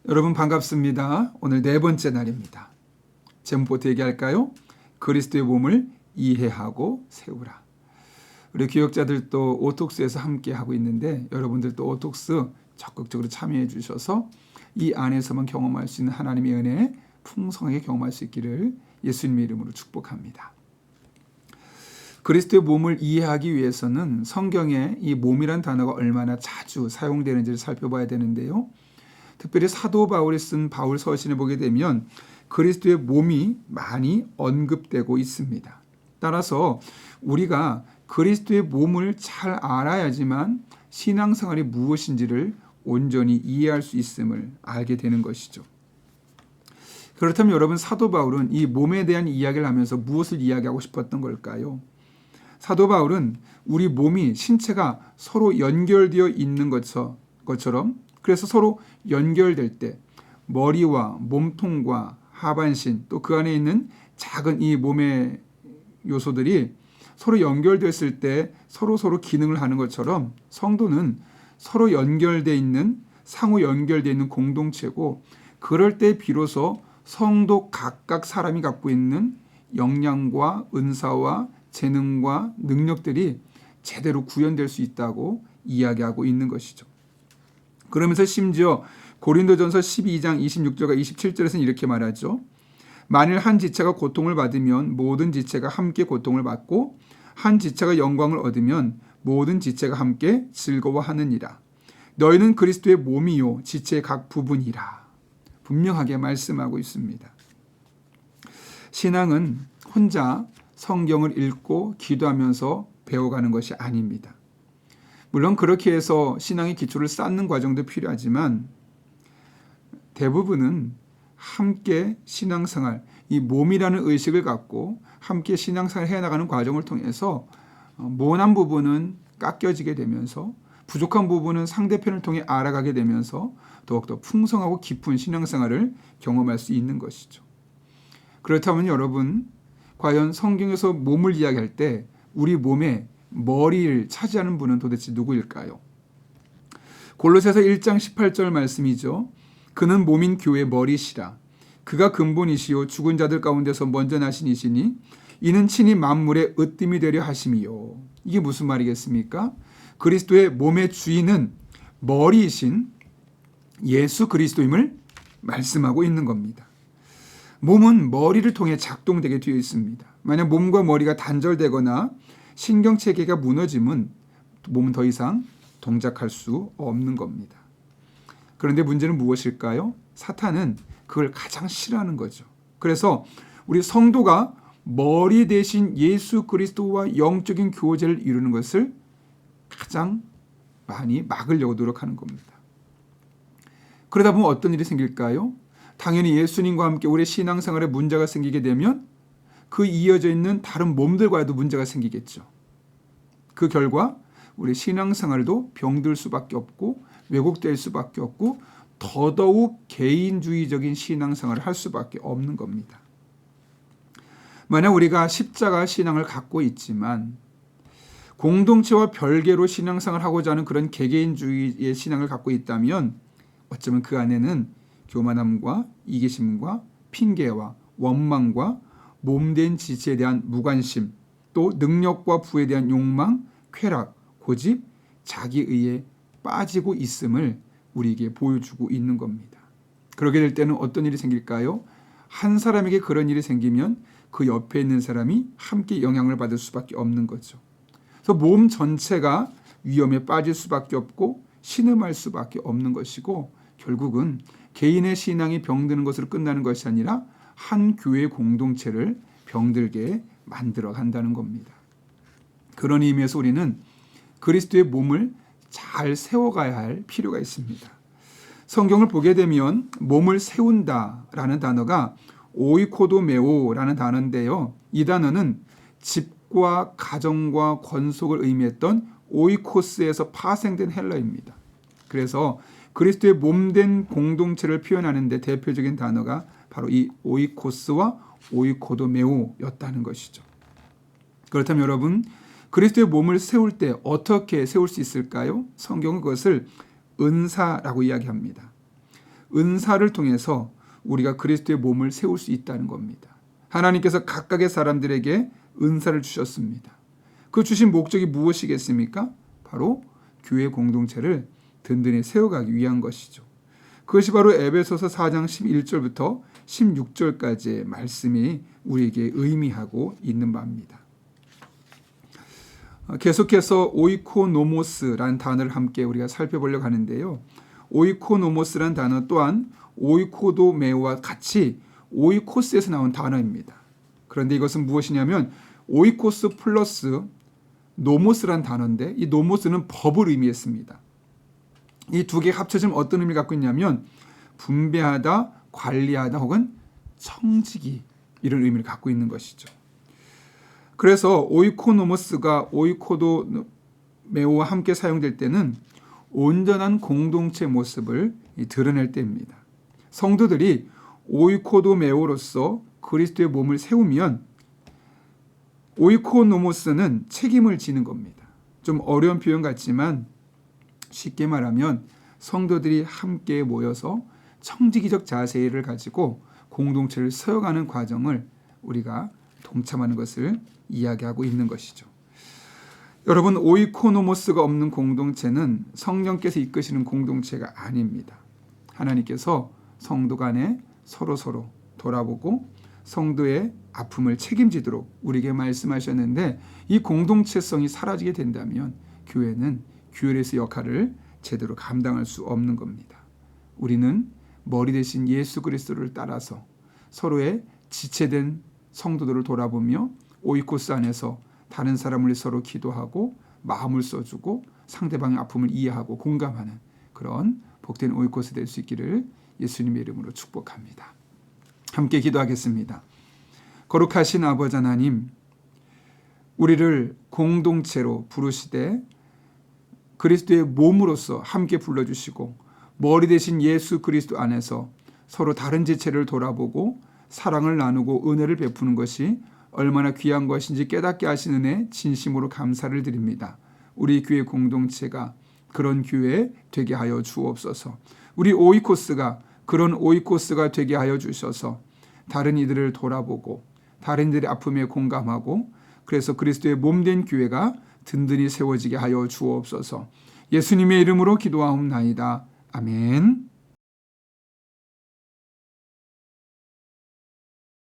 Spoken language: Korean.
여러분 반갑습니다. 오늘 네 번째 날입니다. 제목부터 얘기할까요? 그리스도의 몸을 이해하고 세우라. 우리 교역자들도 오톡스에서 함께 하고 있는데 여러분들도 오톡스 적극적으로 참여해 주셔서 이 안에서만 경험할 수 있는 하나님의 은혜 풍성하게 경험할 수 있기를 예수님의 이름으로 축복합니다. 그리스도의 몸을 이해하기 위해서는 성경에 이 몸이란 단어가 얼마나 자주 사용되는지를 살펴봐야 되는데요. 특별히 사도 바울이 쓴 바울 서신을 보게 되면 그리스도의 몸이 많이 언급되고 있습니다. 따라서 우리가 그리스도의 몸을 잘 알아야지만 신앙생활이 무엇인지를 온전히 이해할 수 있음을 알게 되는 것이죠. 그렇다면 여러분, 사도 바울은 이 몸에 대한 이야기를 하면서 무엇을 이야기하고 싶었던 걸까요? 사도 바울은 우리 몸이 신체가 서로 연결되어 있는 것처럼 그래서 서로 연결될 때 머리와 몸통과 하반신 또 그 안에 있는 작은 이 몸의 요소들이 서로 연결됐을 때 서로 기능을 하는 것처럼 성도는 서로 연결되어 있는 상호 연결되어 있는 공동체고 그럴 때 비로소 성도 각각 사람이 갖고 있는 역량과 은사와 재능과 능력들이 제대로 구현될 수 있다고 이야기하고 있는 것이죠. 그러면서 심지어 고린도전서 12장 26절과 27절에서는 이렇게 말하죠. 만일 한 지체가 고통을 받으면 모든 지체가 함께 고통을 받고 한 지체가 영광을 얻으면 모든 지체가 함께 즐거워하느니라. 너희는 그리스도의 몸이요 지체의 각 부분이라. 분명하게 말씀하고 있습니다. 신앙은 혼자 성경을 읽고 기도하면서 배워가는 것이 아닙니다. 물론 그렇게 해서 신앙의 기초를 쌓는 과정도 필요하지만 대부분은 함께 신앙생활, 이 몸이라는 의식을 갖고 함께 신앙생활을 해나가는 과정을 통해서 모난 부분은 깎여지게 되면서 부족한 부분은 상대편을 통해 알아가게 되면서 더욱더 풍성하고 깊은 신앙생활을 경험할 수 있는 것이죠. 그렇다면 여러분, 과연 성경에서 몸을 이야기할 때 우리 몸에 머리를 차지하는 분은 도대체 누구일까요? 골로새서 1장 18절 말씀이죠. 그는 몸인 교회의 머리시라. 그가 근본이시요 죽은 자들 가운데서 먼저 나신 이시니 이는 친히 만물의 으뜸이 되려 하심이요. 이게 무슨 말이겠습니까? 그리스도의 몸의 주인은 머리이신 예수 그리스도임을 말씀하고 있는 겁니다. 몸은 머리를 통해 작동되게 되어 있습니다. 만약 몸과 머리가 단절되거나 신경체계가 무너지면 몸은 더 이상 동작할 수 없는 겁니다. 그런데 문제는 무엇일까요? 사탄은 그걸 가장 싫어하는 거죠. 그래서 우리 성도가 머리 대신 예수 그리스도와 영적인 교제를 이루는 것을 가장 많이 막으려고 노력하는 겁니다. 그러다 보면 어떤 일이 생길까요? 당연히 예수님과 함께 우리 신앙생활에 문제가 생기게 되면 그 이어져 있는 다른 몸들과도 문제가 생기겠죠. 그 결과 우리 신앙생활도 병들 수밖에 없고 왜곡될 수밖에 없고 더더욱 개인주의적인 신앙생활을 할 수밖에 없는 겁니다. 만약 우리가 십자가 신앙을 갖고 있지만 공동체와 별개로 신앙생활을 하고자 하는 그런 개개인주의의 신앙을 갖고 있다면 어쩌면 그 안에는 교만함과 이기심과 핑계와 원망과 몸된 지체에 대한 무관심, 또 능력과 부에 대한 욕망, 쾌락, 고집, 자기의에 빠지고 있음을 우리에게 보여주고 있는 겁니다. 그러게 될 때는 어떤 일이 생길까요? 한 사람에게 그런 일이 생기면 그 옆에 있는 사람이 함께 영향을 받을 수밖에 없는 거죠. 그래서 몸 전체가 위험에 빠질 수밖에 없고 신음할 수밖에 없는 것이고 결국은 개인의 신앙이 병드는 것으로 끝나는 것이 아니라 한 교회 공동체를 병들게 만들어 간다는 겁니다. 그런 의미에서 우리는 그리스도의 몸을 잘 세워가야 할 필요가 있습니다. 성경을 보게 되면 몸을 세운다라는 단어가 오이코도메오라는 단어인데요. 이 단어는 집과 가정과 권속을 의미했던 오이코스에서 파생된 헬라입니다. 그래서 그리스도의 몸된 공동체를 표현하는 데 대표적인 단어가 바로 이 오이코스와 오이코도메오였다는 것이죠. 그렇다면 여러분, 그리스도의 몸을 세울 때 어떻게 세울 수 있을까요? 성경은 그것을 은사라고 이야기합니다. 은사를 통해서 우리가 그리스도의 몸을 세울 수 있다는 겁니다. 하나님께서 각각의 사람들에게 은사를 주셨습니다. 그 주신 목적이 무엇이겠습니까? 바로 교회 공동체를 든든히 세워가기 위한 것이죠. 그것이 바로 에베소서 4장 11절부터 16절까지의 말씀이 우리에게 의미하고 있는 바입니다. 계속해서 오이코노모스라는 단어를 함께 우리가 살펴보려고 하는데요. 오이코노모스라는 단어 또한 오이코도메오와 같이 오이코스에서 나온 단어입니다. 그런데 이것은 무엇이냐면 오이코스 플러스 노모스라는 단어인데 이 노모스는 법을 의미했습니다. 이 두 개 합쳐지면 어떤 의미를 갖고 있냐면 분배하다, 관리하다 혹은 청지기 이런 의미를 갖고 있는 것이죠. 그래서 오이코노모스가 오이코도메오와 함께 사용될 때는 온전한 공동체 모습을 드러낼 때입니다. 성도들이 오이코도메오로서 그리스도의 몸을 세우면 오이코노모스는 책임을 지는 겁니다. 좀 어려운 표현 같지만 쉽게 말하면 성도들이 함께 모여서 청지기적 자세를 가지고 공동체를 세워가는 과정을 우리가 동참하는 것을 이야기하고 있는 것이죠. 여러분, 오이코노모스가 없는 공동체는 성령께서 이끄시는 공동체가 아닙니다. 하나님께서 성도 간에 서로 돌아보고 성도의 아픔을 책임지도록 우리에게 말씀하셨는데 이 공동체성이 사라지게 된다면 교회는 교회에서 역할을 제대로 감당할 수 없는 겁니다. 우리는 머리 대신 예수 그리스도를 따라서 서로의 지체된 성도들을 돌아보며 오이코스 안에서 다른 사람을 위해 서로 기도하고 마음을 써주고 상대방의 아픔을 이해하고 공감하는 그런 복된 오이코스 될 수 있기를 예수님의 이름으로 축복합니다. 함께 기도하겠습니다. 거룩하신 아버지 하나님, 우리를 공동체로 부르시되 그리스도의 몸으로서 함께 불러주시고 머리 대신 예수 그리스도 안에서 서로 다른 지체를 돌아보고 사랑을 나누고 은혜를 베푸는 것이 얼마나 귀한 것인지 깨닫게 하시는 은혜 진심으로 감사를 드립니다. 우리 교회 공동체가 그런 교회 되게 하여 주옵소서. 우리 오이코스가 그런 오이코스가 되게 하여 주셔서 다른 이들을 돌아보고 다른 이들의 아픔에 공감하고 그래서 그리스도의 몸된 교회가 든든히 세워지게 하여 주옵소서. 예수님의 이름으로 기도하옵나이다. 아멘.